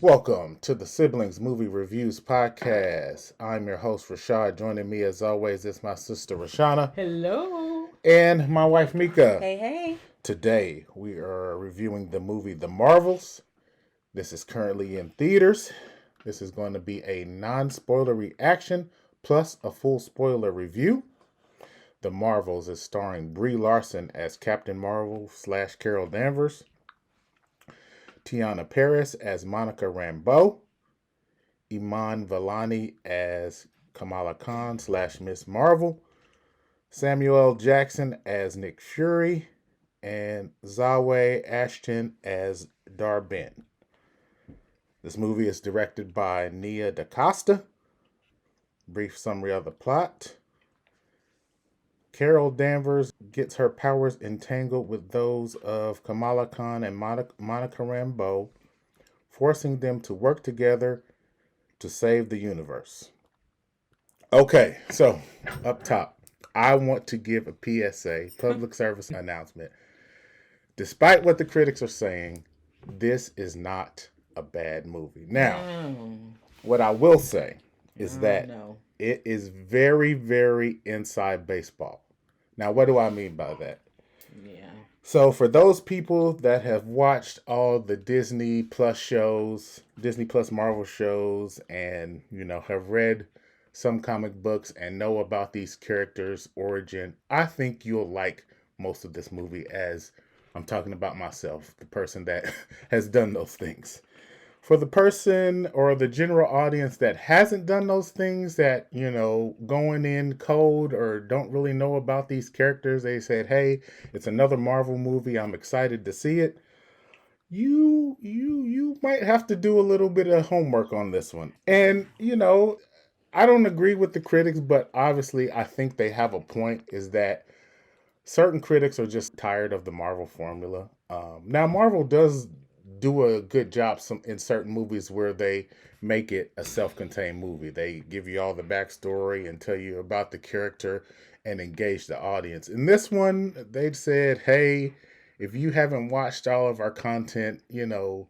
Welcome to the Siblings Movie Reviews Podcast. I'm your host, Rashad. Joining me as always is my sister, Richauna. Hello. And my wife, Mika. Hey, hey. Today, we are reviewing the movie The Marvels. This is currently in theaters. This is going to be a non-spoiler reaction plus a full spoiler review. The Marvels is starring Brie Larson as Captain Marvel / Carol Danvers, Teyonah Parris as Monica Rambeau, Iman Vellani as Kamala Khan / Miss Marvel, Samuel L. Jackson as Nick Fury, and Zawe Ashton as Dar-Benn. This movie is directed by Nia Dacosta. Brief summary of the plot. Carol Danvers gets her powers entangled with those of Kamala Khan and Monica Rambeau, forcing them to work together to save the universe. Okay, so up top, I want to give a PSA, public service announcement. Despite what the critics are saying, this is not a bad movie. Now, what I will say is that it is very, very inside baseball. Now, what do I mean by that? Yeah. So for those people that have watched all the Disney Plus shows, Disney Plus Marvel shows, and, have read some comic books and know about these characters' origin, I think you'll like most of this movie, as I'm talking about myself, the person that has done those things. For the person or the general audience that hasn't done those things, that, going in cold or don't really know about these characters, they said, hey, it's another Marvel movie, I'm excited to see it. You might have to do a little bit of homework on this one. And, I don't agree with the critics, but obviously I think they have a point, is that certain critics are just tired of the Marvel formula. Now, Marvel does do a good job in certain movies where they make it a self-contained movie. They give you all the backstory and tell you about the character and engage the audience. In this one, they said, hey, if you haven't watched all of our content, you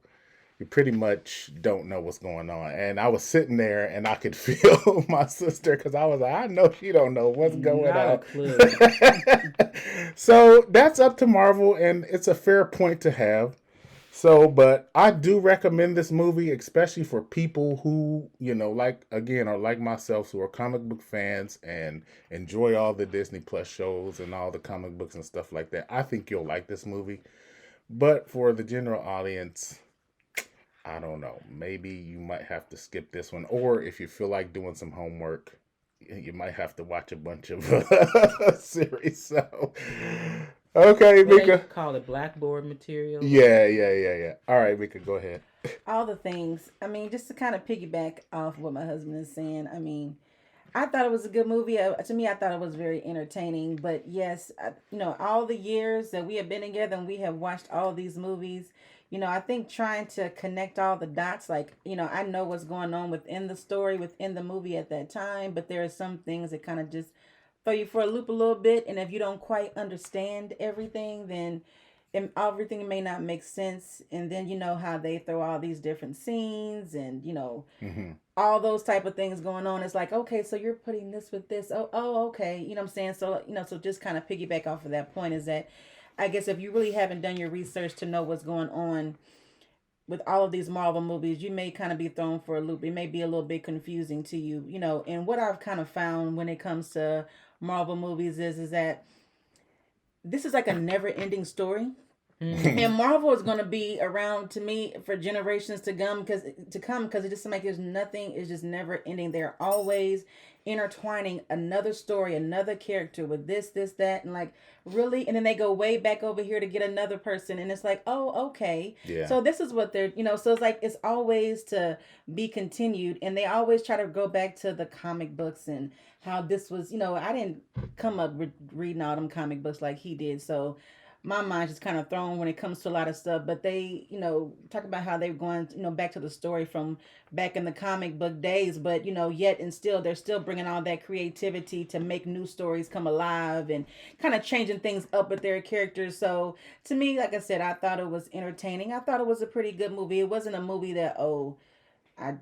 pretty much don't know what's going on. And I was sitting there and I could feel my sister, because I was like, I know she don't know what's going Not on. a clue. So that's up to Marvel, and it's a fair point to have. So, but I do recommend this movie, especially for people who, are like myself, who are comic book fans and enjoy all the Disney Plus shows and all the comic books and stuff like that. I think you'll like this movie. But for the general audience, I don't know. Maybe you might have to skip this one. Or if you feel like doing some homework, you might have to watch a bunch of series. So, okay, Mika. They call it blackboard material. Yeah. All right, Mika, go ahead. All the things. Just to kind of piggyback off what my husband is saying. I thought it was a good movie. To me, I thought it was very entertaining. But yes, all the years that we have been together and we have watched all these movies, I think trying to connect all the dots, I know what's going on within the story, within the movie at that time, but there are some things that kind of just throw you for a loop a little bit. And if you don't quite understand everything, then everything may not make sense. And then how they throw all these different scenes and all those type of things going on. It's like, okay, so you're putting this with this. Oh, okay. You know what I'm saying? So so just kind of piggyback off of that point, is that I guess if you really haven't done your research to know what's going on with all of these Marvel movies, you may kind of be thrown for a loop. It may be a little bit confusing to you, And what I've kind of found when it comes to Marvel movies is that this is like a never-ending story. Mm-hmm. And Marvel is going to be around, to me, for generations to come, because it just seems like there's nothing is just never ending. They're always intertwining another story, another character with this, that, and like, really, and then they go way back over here to get another person, and it's like, oh, okay, Yeah. so this is what they're, so it's like it's always to be continued, and they always try to go back to the comic books and how this was, I didn't come up reading all them comic books like he did, so. my mind's just kind of thrown when it comes to a lot of stuff. But they, talk about how they're going, back to the story from back in the comic book days. But yet and still, they're still bringing all that creativity to make new stories come alive and kind of changing things up with their characters. So to me, like I said, I thought it was entertaining. I thought it was a pretty good movie. It wasn't a movie that I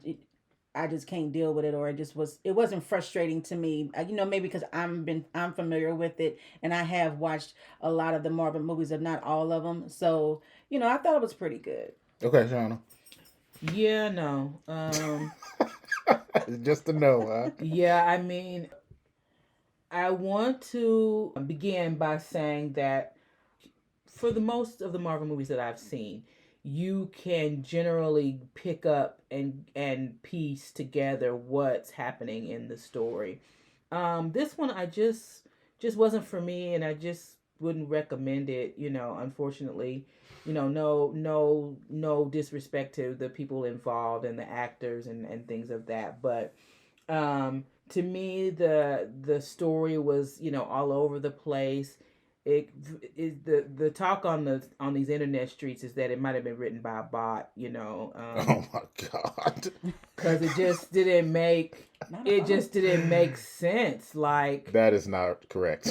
I just can't deal with it, or it wasn't frustrating to me. Maybe because I'm familiar with it, and I have watched a lot of the Marvel movies, if not all of them. So I thought it was pretty good. Okay, Shauna. Yeah, no. Just to know, huh? Yeah, I mean, I want to begin by saying that for the most of the Marvel movies that I've seen, you can generally pick up and piece together what's happening in the story. This one I just wasn't for me, and I just wouldn't recommend it. Unfortunately, no disrespect to the people involved and the actors and things of that, but to me the story was all over the place. It is the talk on these internet streets is that it might have been written by a bot, Oh my God. because it just didn't make sense. Like, That is not correct.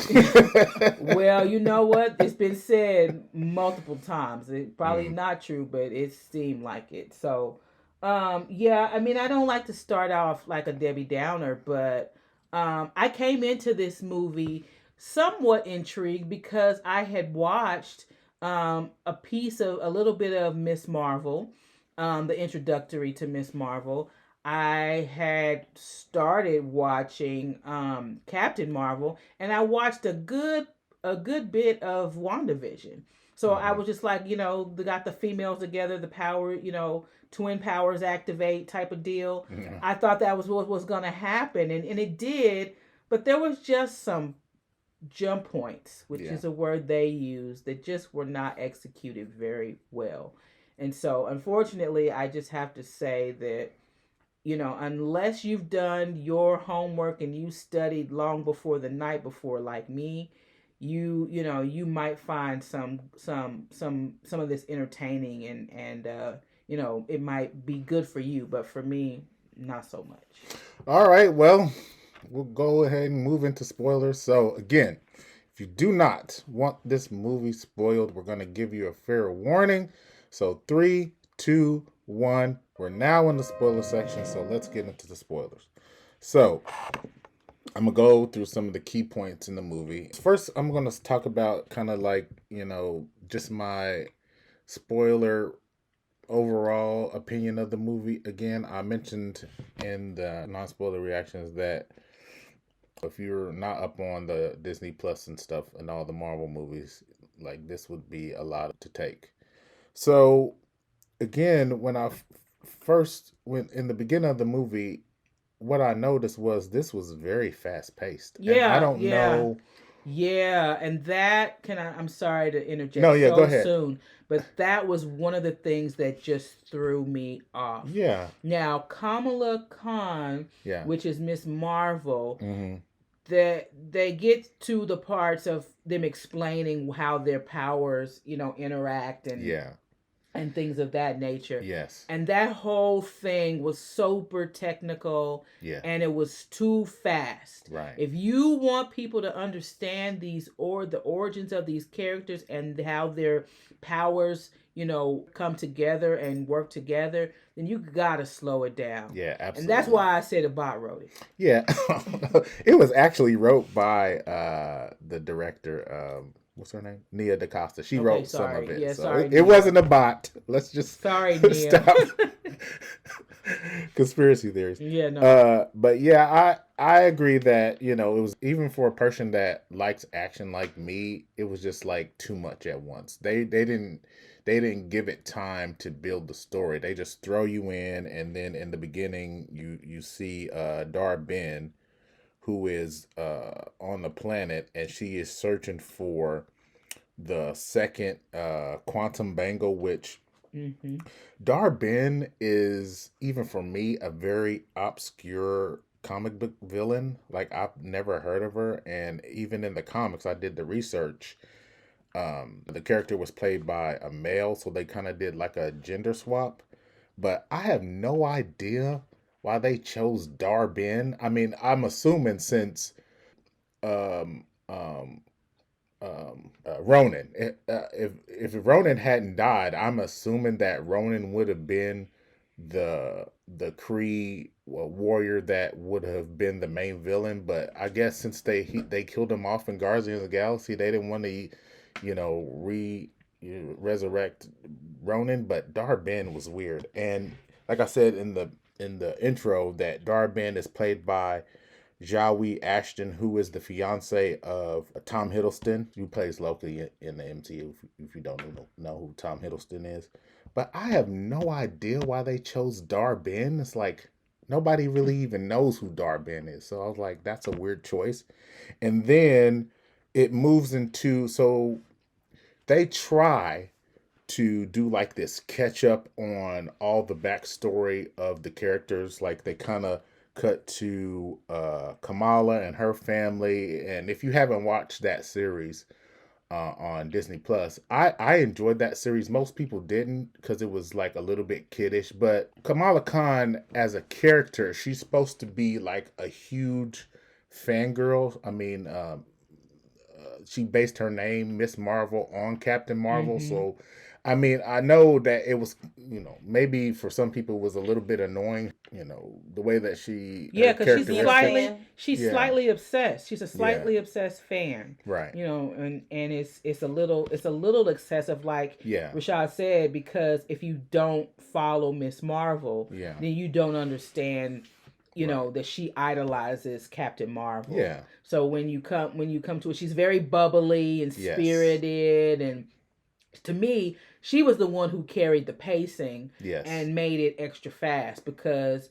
well, you know what? It's been said multiple times. It's probably not true, but it seemed like it. So, yeah, I mean, I don't like to start off like a Debbie Downer, but I came into this movie somewhat intrigued because I had watched a little bit of Miss Marvel, the introductory to Miss Marvel. I had started watching Captain Marvel, and I watched a good bit of WandaVision. So I was just like, they got the females together, the power, twin powers activate type of deal. Yeah. I thought that was what was going to happen, and it did, but there was just some jump points, which is a word they use, that just were not executed very well. And so, unfortunately, I just have to say that unless you've done your homework and you studied long before the night before, like me, you might find some of this entertaining, and it might be good for you, but for me, not so much. All right, well, we'll go ahead and move into spoilers. So again, if you do not want this movie spoiled, we're going to give you a fair warning. So 3, 2, 1. We're now in the spoiler section, so let's get into the spoilers. So I'm going to go through some of the key points in the movie. First, I'm going to talk about kind of like, just my spoiler overall opinion of the movie. Again, I mentioned in the non-spoiler reactions that if you're not up on the Disney Plus and stuff and all the Marvel movies, like, this would be a lot to take. So again, when I first went in the beginning of the movie, what I noticed was this was very fast paced. Yeah, I don't know. Yeah, and that I'm sorry to interject No, yeah, go ahead. soon, but that was one of the things that just threw me off. Yeah. Now, Kamala Khan, Yeah. which is Miss Marvel, Mm-hmm. that they get to the parts of them explaining how their powers, interact and things of that nature. Yes. And that whole thing was super technical, and it was too fast. Right. If you want people to understand the origins of these characters and how their powers, come together and work together, then you gotta slow it down. Yeah, absolutely. And that's why I said a bot wrote it. Yeah. It was actually wrote by the director, what's her name? Nia Dacosta. She wrote some of it. Yeah, so sorry, it wasn't a bot. Let's just sorry, Nia. stop conspiracy theories. Yeah, no. But yeah, I agree that, it was, even for a person that likes action like me, it was just like too much at once. They didn't give it time to build the story. They just throw you in, and then in the beginning you see Dar-Benn, who is on the planet, and she is searching for the second quantum bangle, which Dar-Benn is, even for me, a very obscure comic book villain. Like, I've never heard of her, and even in the comics, I did the research. The character was played by a male, so they kind of did like a gender swap. But I have no idea why they chose Dar-Benn. I mean, I'm assuming since um, um, Ronan, if Ronan hadn't died, I'm assuming that Ronan would have been the Kree warrior that would have been the main villain. But I guess since they killed him off in Guardians of the Galaxy, they didn't want to, resurrect Ronan. But Dar-Benn was weird, and like I said in the intro, that Dar-Benn is played by Zawe Ashton, who is the fiance of Tom Hiddleston, who plays Loki in the MCU. If you don't know who Tom Hiddleston is, but I have no idea why they chose Dar-Benn. It's like nobody really even knows who Dar-Benn is. So I was like, that's a weird choice. And then it moves into, so they try to do like this catch up on all the backstory of the characters. Like they kind of cut to Kamala and her family. And if you haven't watched that series on Disney Plus, I enjoyed that series. Most people didn't because it was like a little bit kiddish. But Kamala Khan as a character, she's supposed to be like a huge fangirl. I mean, she based her name Miss Marvel on Captain Marvel. Mm-hmm. So I mean, I know that it was, maybe for some people it was a little bit annoying, the way that yeah, because she's Yeah. slightly obsessed. She's a slightly obsessed fan, Right. and it's a little excessive, like Yeah. Rashad said, because if you don't follow Miss Marvel, Yeah. then you don't understand. Right. That she idolizes Captain Marvel. Yeah. So when you come to it, she's very bubbly and Yes. spirited, and to me, she was the one who carried the pacing Yes. and made it extra fast because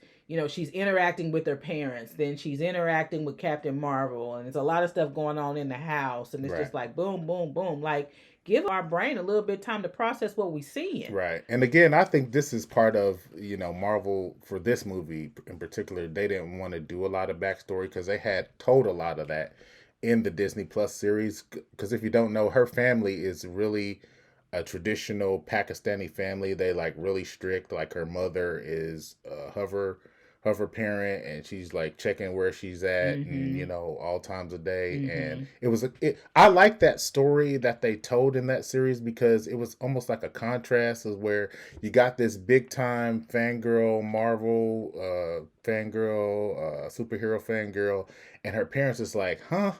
she's interacting with her parents, then she's interacting with Captain Marvel, and there's a lot of stuff going on in the house, and it's Right. just like boom, boom, boom. Like, give our brain a little bit of time to process what we see. Right. And again, I think this is part of, Marvel for this movie in particular. They didn't want to do a lot of backstory because they had told a lot of that in the Disney Plus series. Because if you don't know, her family is really a traditional Pakistani family. They like really strict. Like her mother is a hover parent, and she's like checking where she's at, Mm-hmm. and all times a day. Mm-hmm. And I like that story that they told in that series because it was almost like a contrast of where you got this big time fangirl, Marvel fangirl, superhero fangirl, and her parents is like, huh?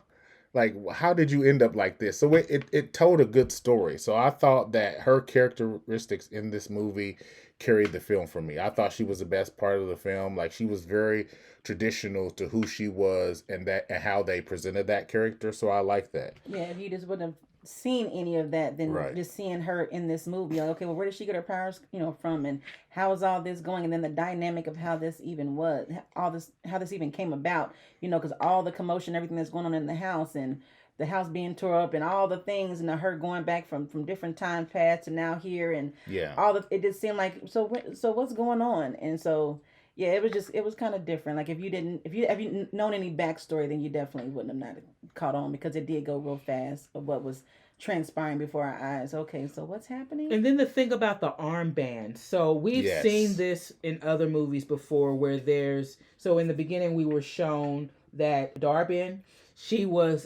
Like, how did you end up like this? So it told a good story. So I thought that her characteristics in this movie carried the film for me. I thought she was the best part of the film. Like, she was very traditional to who she was and how they presented that character. So I like that. Yeah, if you just wouldn't have seen any of that, then Right. just seeing her in this movie, like, okay, well, where did she get her powers, from, and how is all this going, and then the dynamic of how this even was, how this even came about, because all the commotion, everything that's going on in the house, and the house being tore up, and all the things, and her going back from different time past to now here, and Yeah. it just seemed like so what's going on, and so. Yeah, it was kind of different. Like if you known any backstory, then you definitely wouldn't have not caught on because it did go real fast of what was transpiring before our eyes. Okay, so what's happening? And then the thing about the armband. So we've Yes. seen this in other movies before where so in the beginning we were shown that Dar-Benn, she was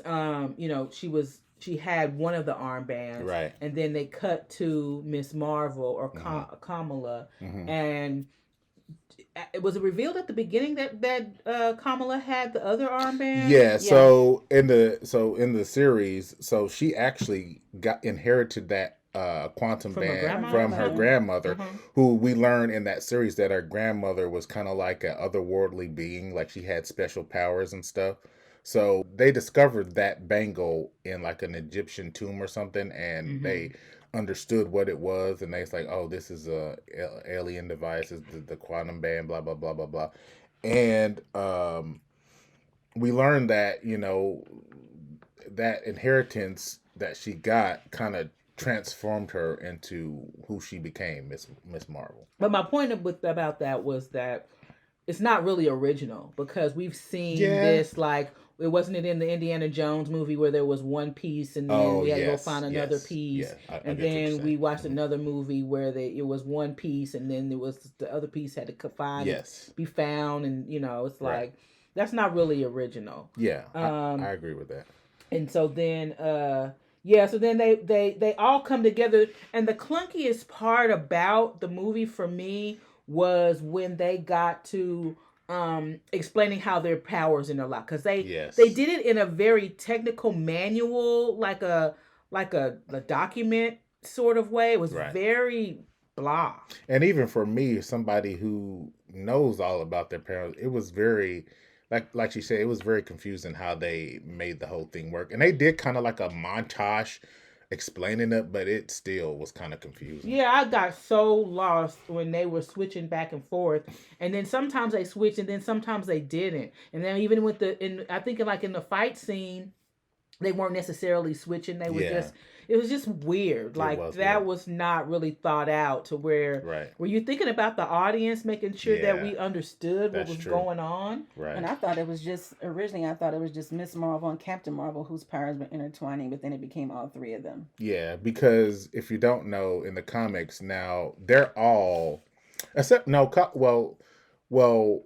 she had one of the armbands. Right. And then they cut to Miss Marvel or Kamala, and it was revealed at the beginning that Kamala had the other armband. Yeah, so in the series, so she actually inherited that quantum band from her grandmother, who we learn in that series that her grandmother was kind of like an otherworldly being, like she had special powers and stuff. So they discovered that bangle in like an Egyptian tomb or something, and they understood what it was, and they was like, oh, this is a alien device, is the quantum band, blah blah blah blah blah. And we learned that that inheritance that she got kind of transformed her into who she became, Miss Marvel. But my point about that was that it's not really original because we've seen this like it wasn't it in the Indiana Jones movie where there was one piece and then Oh we had to go yes, find another yes, piece, yeah. I and get what you're then we saying. watched another movie where it was one piece and then there was the other piece had to find it, Yes, be found, and it's right. like that's not really original. Yeah, I Um, agree with that. and so then yeah, so then they all come together, and the clunkiest part about the movie for me was when they got to explaining how their powers interlock, because they Yes, did it in a very technical manual, like a document sort of way. It was right. very blah. And even for me, somebody who knows all about their parents, it was very like you said, it was very confusing how they made the whole thing work. And they did kind of like a montage explaining it, but it still was kind of confusing. Yeah, I got so lost when they were switching back and forth, and then sometimes they switched, and then sometimes they didn't. And then even with I think like in the fight scene, they weren't necessarily switching. They were Yeah, just, it was just weird. it Like was that weird. was not really thought out to where Right. were you thinking about the audience, making sure that Yeah, we understood what that's was true. going on. Right. And I thought it was just originally I thought it was just Miss Marvel and Captain Marvel whose powers were intertwining, but then it became all three of them. Yeah, because if you don't know, in the comics now, they're all except no, well,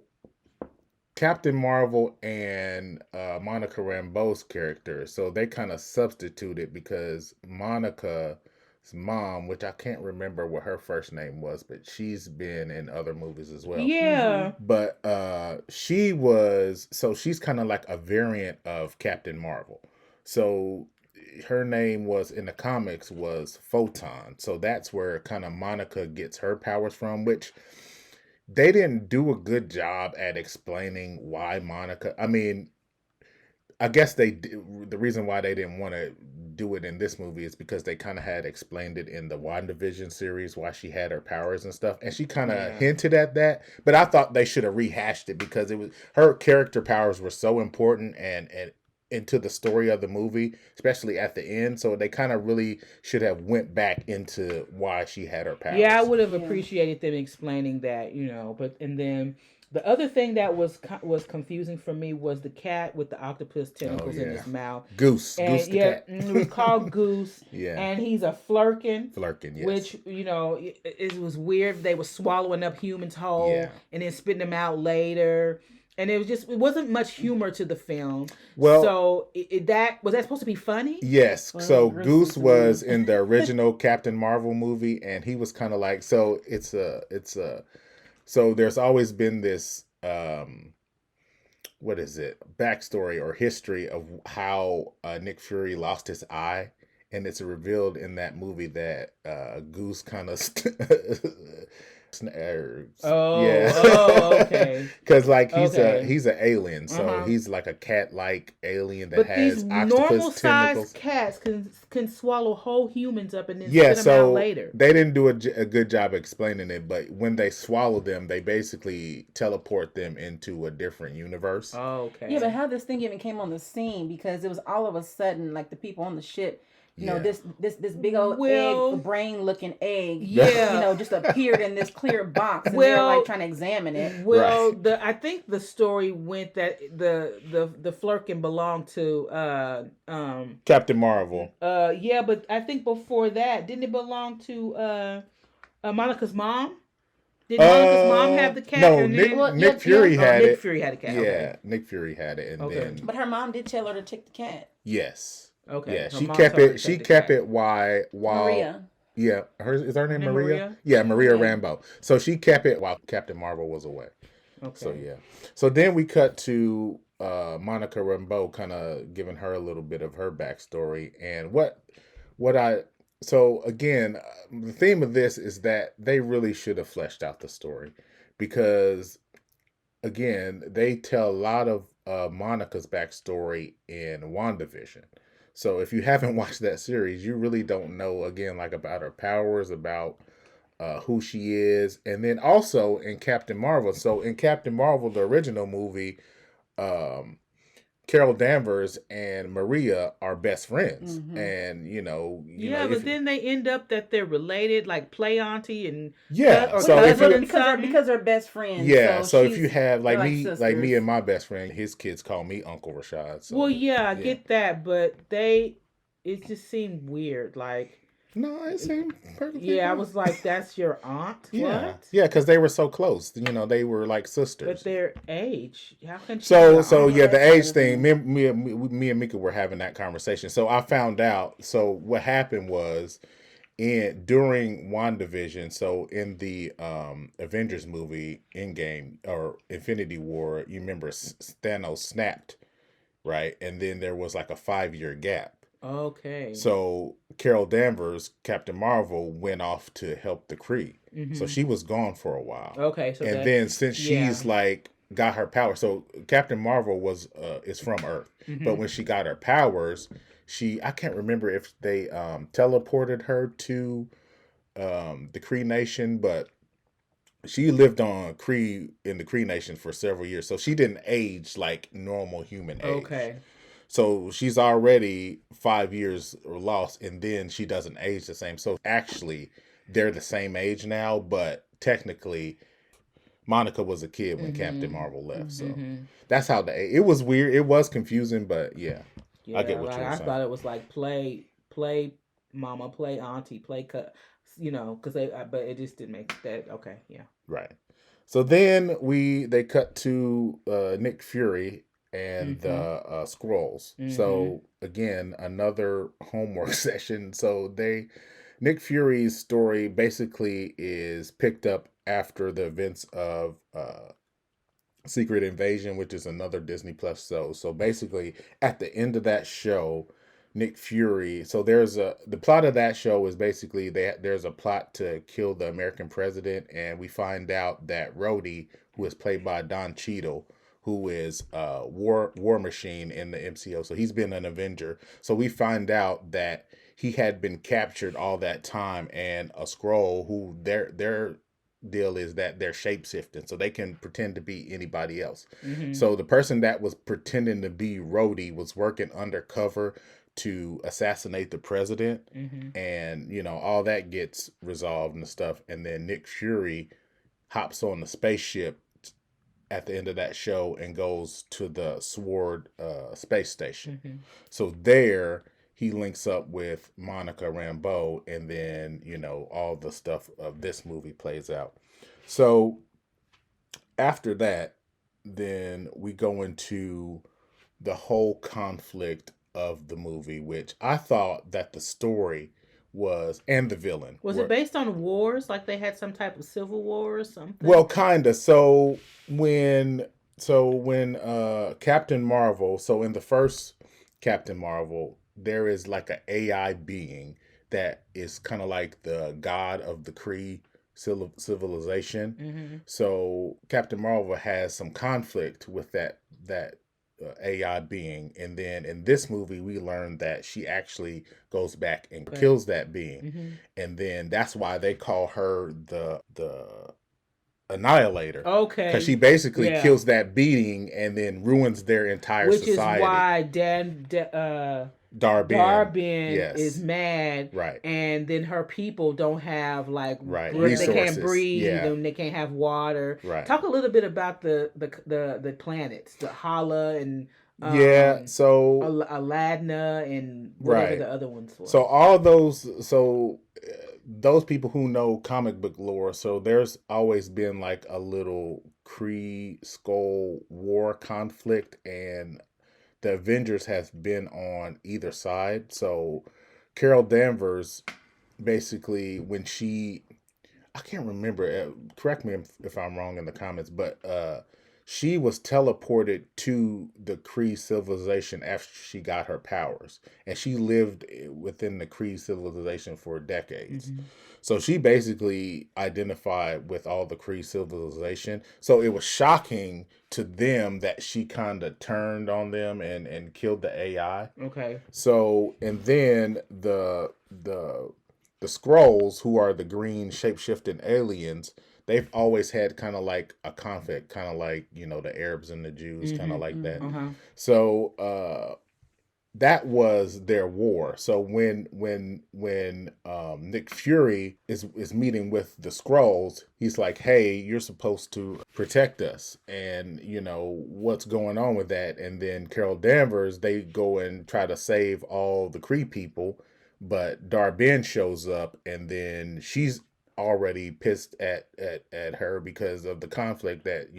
Captain Marvel and Monica Rambeau's character. So they kind of substituted because Monica's mom, which I can't remember what her first name was, but she's been in other movies as well. Yeah. But she's kind of like a variant of Captain Marvel. So her name was in the comics was Photon. So that's where kind of Monica gets her powers from, which they didn't do a good job at explaining why Monica. I mean, I guess the reason why they didn't want to do it in this movie is because they kind of had explained it in the WandaVision series why she had her powers and stuff, and she kind of Yeah. hinted at that. But I thought they should have rehashed it because it was her character powers were so important and into the story of the movie, especially at the end. So they kind of really should have went back into why she had her powers. Yeah, I would have Yeah. appreciated them explaining that, but and then the other thing that was confusing for me was the cat with the octopus tentacles in yeah. his mouth. Goose And the cat. it was called Goose. Yeah. And he's a flurkin. Flurkin, yes. Which, it was weird. They were swallowing up humans whole Yeah. and then spitting them out later. And it wasn't much humor to the film. Well, so was that supposed to be funny? Yes. Well, So gruesome Goose to was me. in the original Captain Marvel movie, and he was kind of like, so so there's always been this what is it, backstory or history of how Nick Fury lost his eye, and it's revealed in that movie that Goose kind of Okay. Because like Okay. he's an alien, so Uh-huh. he's like a cat-like alien that But has these octopus normal tentacles. sized cats can swallow whole humans up and then Yeah, spit them out so later. they didn't do a good job explaining it, but when they swallow them, they basically teleport them into a different universe. Oh, okay. Yeah, but how this thing even came on the scene, because it was all of a sudden like the people on the ship, Yeah. this big old Well, egg, brain looking egg, Yeah. just appeared in this clear box, and they're Well, like trying to examine it. Well, I think the story went that the flurkin belonged to Captain Marvel. yeah, but I think before that, didn't it belong to Monica's mom? Did Monica's mom have the cat? No, and Nick, then- Well, Nick Fury yeah, had Nick it. Fury had a cat. Yeah, Okay. Nick Fury had it, and Okay. then But her mom did tell her to take the cat. yes, Okay. yeah, Her she mom kept told her it. to She take the kept cat. it. Why? While Maria. yeah, is her name name Maria? Maria? Yeah, Maria Okay. Rambeau. So she kept it while Captain Marvel was away. Okay. So yeah. So then we cut to Monica Rambeau, kind of giving her a little bit of her backstory and what I. So again, the theme of this is that they really should have fleshed out the story, because again, they tell a lot of Monica's backstory in WandaVision. So if you haven't watched that series, you really don't know again like about her powers, about who she is, and then also in Captain Marvel. So in Captain Marvel, the original movie, um, Carol Danvers and Maria are best friends, Mm-hmm. and Yeah, but then they end up that they're related, like play auntie and yeah. or Well, So yeah, if cousin well, you and because something. they're best friends. yeah, So so if you have they're like me sisters. and my best friend, his kids call me Uncle Rashad. Well, So yeah, I yeah, get that, but it just seemed weird. Like, no, it seemed perfectly yeah, I fine. was like, that's your aunt? Yeah, What? yeah, because they were so close. They were like But sisters. their age, how can she be So your so Yeah, yeah, aunt? the that's the age other thing. thing. Me and Mika were having that conversation. So I found out. So what happened was in during WandaVision. So in the Avengers movie, Endgame or Infinity War, you remember Thanos snapped, right, and then there was like a 5 year gap. Okay. So Carol Danvers, Captain Marvel, went off to help the Kree. So Mm-hmm. she was gone for a while. Okay, so And that, then since yeah. she's like got her power, so Captain Marvel is from Earth. But Mm-hmm. when she got her powers, I can't remember if they teleported her to the Kree Nation, but she lived on Kree in the Kree Nation for several years. So she didn't age like normal human age. Okay. So she's already 5 years lost, and then she doesn't age the same. So actually, they're the same age now, but technically, Monica was a kid when Captain Mm-hmm. Marvel left. So Mm-hmm. that's how it was weird. It was confusing, but yeah, I get Yeah, what like you were I saying. thought it was like play mama, play auntie, play cut, because but it just didn't make that. Okay, yeah. Right. So then they cut to Nick Fury and the Mm-hmm. Skrulls. Mm-hmm. So again, another homework session. So Nick Fury's story basically is picked up after the events of Secret Invasion, which is another Disney Plus show. So basically, at the end of that show, Nick Fury. So the plot of that show is basically there's a plot to kill the American president, and we find out that Rhodey, who is played by Don Cheadle, who is War Machine in the MCU. So he's been an Avenger. So we find out that he had been captured all that time, and a Skrull who their deal is that they're shapeshifting, so they can pretend to be anybody else. Mm-hmm. So the person that was pretending to be Rhodey was working undercover to assassinate the president, Mm-hmm. and all that gets resolved and stuff. And then Nick Fury hops on the spaceship at the end of that show and goes to the Sword space station. Mm-hmm. So there he links up with Monica Rambeau, and then all the stuff of this movie plays out. So after that, then we go into the whole conflict of the movie, which I thought that the story was, and the villain Was it were, based on wars? Like they had some type of civil war or something? well, kind of. So when Captain Marvel, so in the first Captain Marvel, there is like an AI being that is kind of like the god of the Kree civilization. Mm-hmm. So Captain Marvel has some conflict with that AI being, and then in this movie we learn that she actually goes back and Okay. kills that being, Mm-hmm. and then that's why they call her the Annihilator, Okay. because she basically Yeah. kills that being and then ruins their entire Which society. is why Dar-Benn, Dar-Benn is yes, mad, right, and then her people don't have like right, they can't resources, breathe, yeah, and they can't have water. right, Talk a little bit about the planets, the Hala and yeah. So Aladna and whatever right, the other ones were. so all those people who know comic book lore, so there's always been like a little Kree Skull war conflict, and the Avengers has been on either side. So Carol Danvers, basically, when I can't remember, correct me if I'm wrong in the comments, but she was teleported to the Kree civilization after she got her powers, and she lived within the Kree civilization for decades. Mm-hmm. So she basically identified with all the Kree civilization. So it was shocking to them that she kind of turned on them and killed the AI. Okay. So, and then the Skrulls, who are the green shape-shifting aliens, they've always had kind of like a conflict, kind of like, the Arabs and the Jews, kind of like that. So that was their war. So when Nick Fury is meeting with the Skrulls, he's like, "Hey, you're supposed to protect us," and what's going on with that. And then Carol Danvers, they go and try to save all the Kree people, but Dar-Benn shows up, and then she's already pissed at her because of the conflict that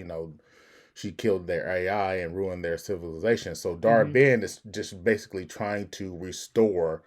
she killed their AI and ruined their civilization. So Dar-Benn is just basically trying to restore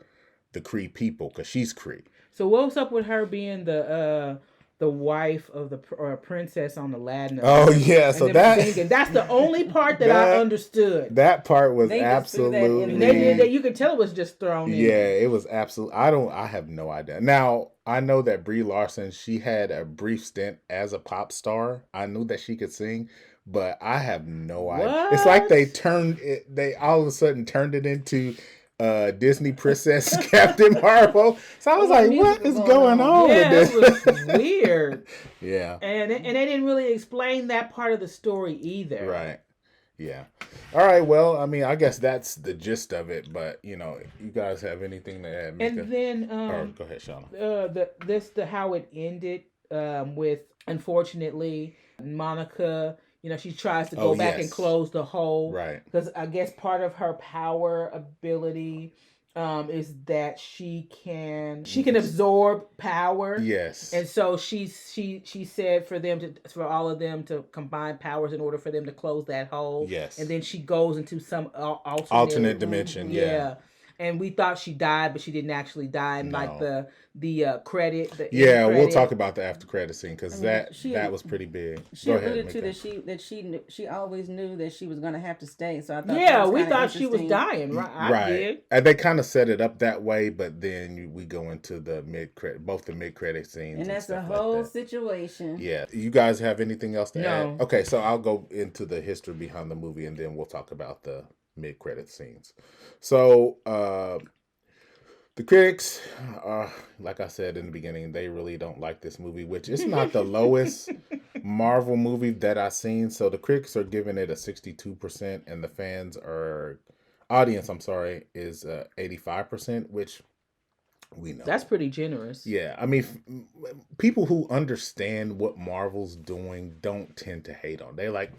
the Kree people because she's Kree. So what's up with her being the wife of the princess on Aladdin? Oh yeah, so that's the only part that I understood. That part was absolutely. That you could tell it was just thrown in. Yeah, it was absolutely. I have no idea. Now I know that Brie Larson, she had a brief stint as a pop star. I knew that she could sing, but I have no idea. It's like they all of a sudden turned it into Disney Princess Captain Marvel. So I was like, what is going on with this? It was weird. Yeah. And they didn't really explain that part of the story either. Right. Yeah. All right. Well, I mean, I guess that's the gist of it. But you guys have anything to add? Mika? And then, go ahead, Shauna. How it ended with, unfortunately, Monica. She tries to go back and close the hole. Right. Because I guess part of her power ability is that she can absorb power. Yes. And so she said for all of them to combine powers in order for them to close that hole. Yes. And then she goes into some alternate dimension. Yeah. And we thought she died, but she didn't actually die. And like the credit. We'll talk about the after credit scene because that was pretty big. She alluded to that she always knew that she was going to have to stay. So I thought we thought she was dying. Right. I did. And they kind of set it up that way, but then we go into the both the mid credit scenes, and that's the whole situation. Yeah. You guys have anything else to add? Okay, so I'll go into the history behind the movie, and then we'll talk about the mid-credit scenes. So the critics, like I said in the beginning, they really don't like this movie, which is not the lowest Marvel movie that I've seen. So the critics are giving it a 62%, and the audience is 85%, which we know. That's pretty generous. Yeah, I mean, people who understand what Marvel's doing don't tend to hate on. They're like,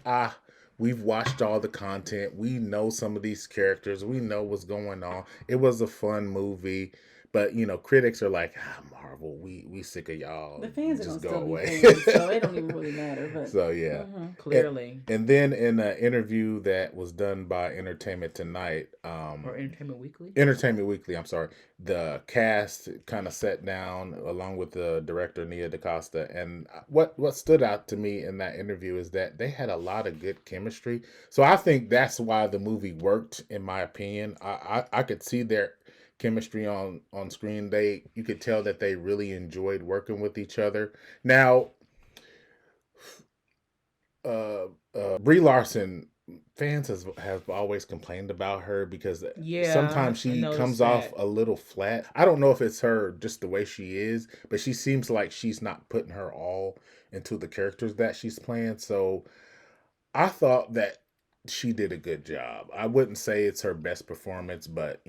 we've watched all the content. We know some of these characters. We know what's going on. It was a fun movie. But, critics are like, Marvel, we sick of y'all. The fans just are go away. So it don't even really matter. But so, yeah. Clearly. And then in an interview that was done by Entertainment Tonight. Or Entertainment Weekly? Entertainment Weekly, I'm sorry. The cast kind of sat down along with the director, Nia Dacosta. And what stood out to me in that interview is that they had a lot of good chemistry. So I think that's why the movie worked, in my opinion. I could see their chemistry on screen. You could tell that they really enjoyed working with each other. Now, Brie Larson, fans have always complained about her because sometimes she comes off a little flat. I don't know if it's her just the way she is, but she seems like she's not putting her all into the characters that she's playing. So I thought that she did a good job. I wouldn't say it's her best performance, but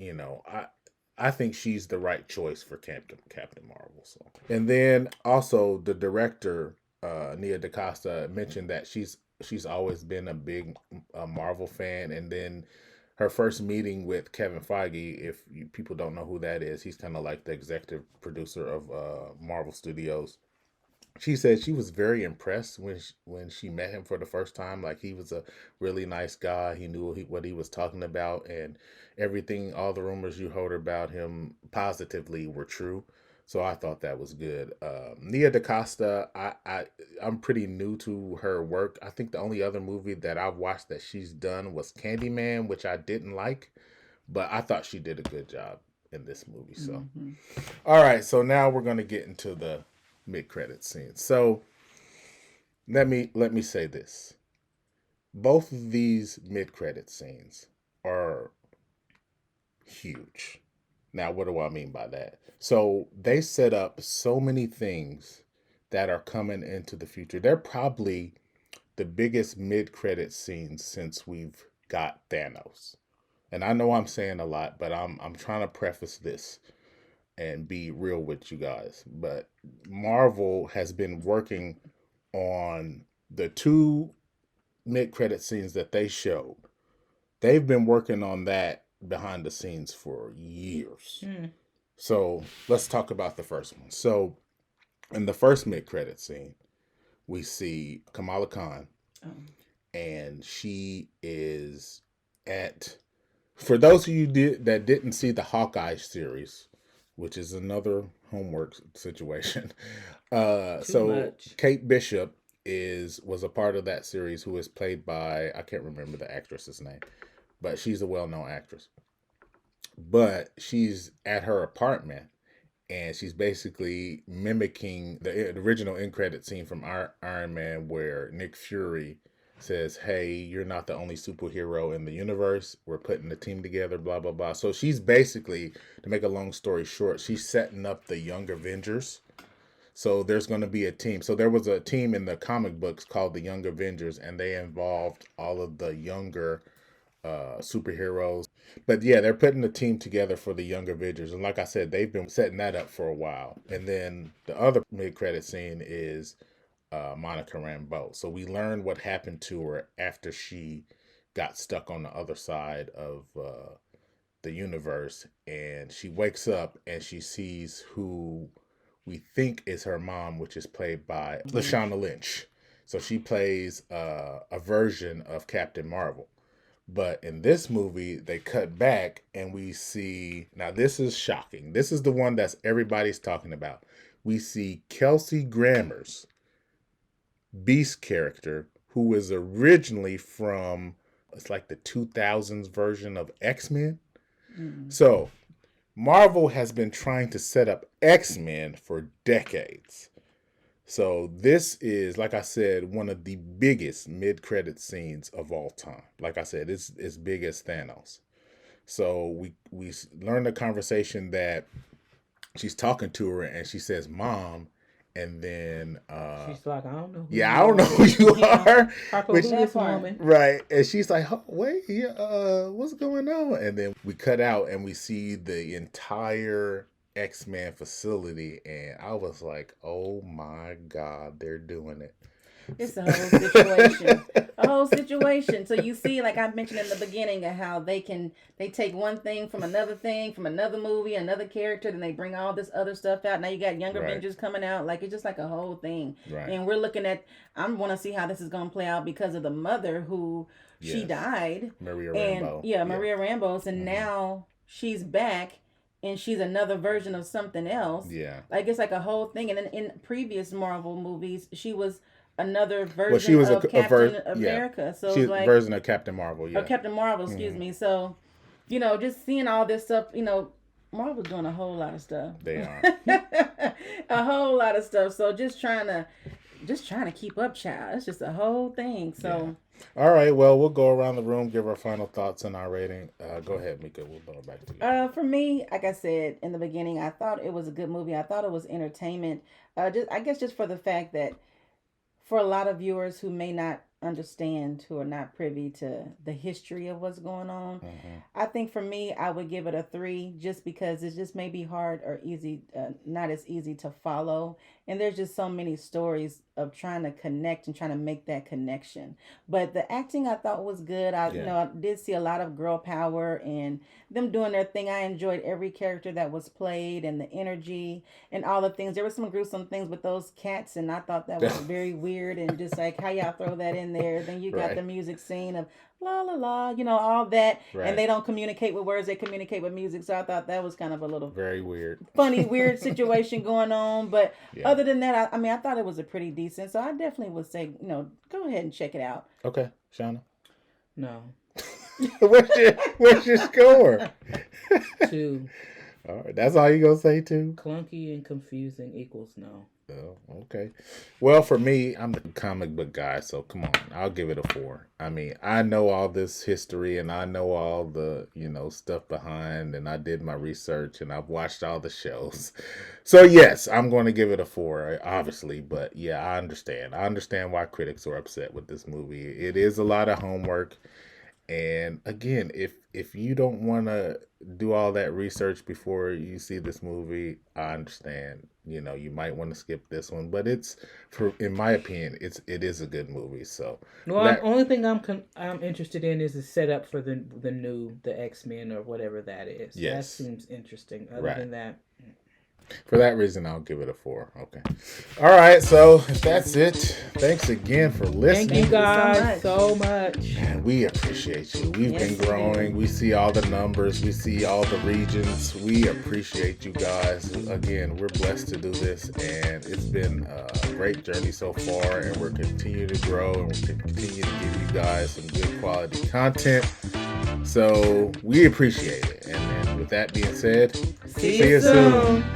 I think she's the right choice for Captain Marvel. So, and then also the director, Nia Dacosta, mentioned that she's always been a big Marvel fan, and then her first meeting with Kevin Feige, if people don't know who that is, he's kind of like the executive producer of Marvel Studios. She said she was very impressed when she met him for the first time. Like, he was a really nice guy. He knew what he was talking about, and everything, all the rumors you heard about him positively were true. So I thought that was good. Nia Dacosta, I'm pretty new to her work. I think the only other movie that I've watched that she's done was Candyman, which I didn't like, but I thought she did a good job in this movie. So, All right. So now we're going to get into the mid-credit scene. So let me say this. Both of these mid-credit scenes are huge. Now, what do I mean by that? So they set up so many things that are coming into the future. They're probably the biggest mid-credit scenes since we've got Thanos. And I know I'm saying a lot, but I'm trying to preface this and be real with you guys. But Marvel has been working on the two mid-credit scenes that they showed. They've been working on that behind the scenes for years. So let's talk about the first one. So in the first mid-credit scene, we see Kamala Khan, and she is at, for those of you that didn't see the Hawkeye series, which is another homework situation. Much. Kate Bishop was a part of that series, who is played by, I can't remember the actress's name, but she's a well-known actress. But she's at her apartment, and she's basically mimicking the original end credit scene from Iron Man, where Nick Fury says, "Hey, you're not the only superhero in the universe. We're putting the team together, blah, blah, blah." So she's basically, to make a long story short, she's setting up the Young Avengers. So there's going to be a team. So there was a team in the comic books called the Young Avengers, and they involved all of the younger superheroes. But yeah, they're putting a team together for the Young Avengers. And like I said, they've been setting that up for a while. And then the other mid-credit scene is Monica Rambeau. So we learn what happened to her after she got stuck on the other side of the universe. And she wakes up and she sees who we think is her mom, which is played by Lashana Lynch. So she plays a version of Captain Marvel. But in this movie, they cut back and we see, now this is shocking. This is the one that's everybody's talking about. We see Kelsey Grammer's Beast character, who was originally from, it's like the 2000s version of X-Men. So Marvel has been trying to set up X-Men for decades. So this is, like I said, one of the biggest mid-credit scenes of all time. Like I said, it's as big as Thanos. So we learned a conversation that she's talking to her and she says, "Mom," and then she's like, "I don't know. I don't know who you are." This woman. Right. And she's like, "Oh, wait, what's going on?" And then we cut out and we see the entire X-Men facility, and I was like, "Oh my God, they're doing it." It's a whole situation. So you see, like I mentioned in the beginning, of how they take one thing from another movie, another character, then they bring all this other stuff out. Now you got Younger Avengers coming out. Like, it's just like a whole thing. Right. And we're looking at, I want to see how this is going to play out because of the mother who she died. Maria Rambeau. Maria Rambeau. And now she's back. And she's another version of something else. Yeah. Like, it's like a whole thing. And then in previous Marvel movies, she was another version of Captain America. So she's like version of Captain Marvel, Or Captain Marvel, excuse me. So, just seeing all this stuff, Marvel's doing a whole lot of stuff. They are. A whole lot of stuff. So just trying to keep up, child. It's just a whole thing. So All right, well, we'll go around the room, give our final thoughts on our rating. Go ahead, Mika. We'll throw it back to you. For me, like I said in the beginning, I thought it was a good movie. I thought it was entertainment. Just for the fact that for a lot of viewers who may not understand, who are not privy to the history of what's going on, I think for me, I would give it a 3, just because it just may be hard or easy, not as easy to follow. And there's just so many stories of trying to connect and trying to make that connection. But the acting I thought was good. I did see a lot of girl power and them doing their thing. I enjoyed every character that was played and the energy and all the things. There were some gruesome things with those cats, and I thought that was very weird, and just like how y'all throw that in there. Then you got the music scene of la la la, all that, and they don't communicate with words, they communicate with music. So I thought that was kind of a little very weird, funny, weird situation going on. But other than that, I thought it was a pretty decent. So I definitely would say, go ahead and check it out. Okay, Shauna. No. What's your score? 2. All right, that's all you gonna say too. Clunky and confusing equals no. Oh, okay. Well, for me, I'm the comic book guy, so come on, I'll give it a 4. I mean, I know all this history and I know all the, stuff behind, and I did my research and I've watched all the shows. So, yes, I'm going to give it a 4, obviously, but yeah, I understand. I understand why critics are upset with this movie. It is a lot of homework. And again, if you don't want to do all that research before you see this movie, I understand. You might want to skip this one, but in my opinion, it is a good movie. So, Well, the only thing I'm interested in is the setup for the X-Men or whatever that is. Yes. That seems interesting. Other than that. For that reason, I'll give it a 4. Okay. All right. So if that's it, thanks again for listening. Thank you guys so much. And we appreciate you. We've been growing. We see all the numbers. We see all the regions. We appreciate you guys. Again, we're blessed to do this, and it's been a great journey so far. And we're continuing to grow, and we're continue to give you guys some good quality content. So we appreciate it. And then with that being said, see you soon.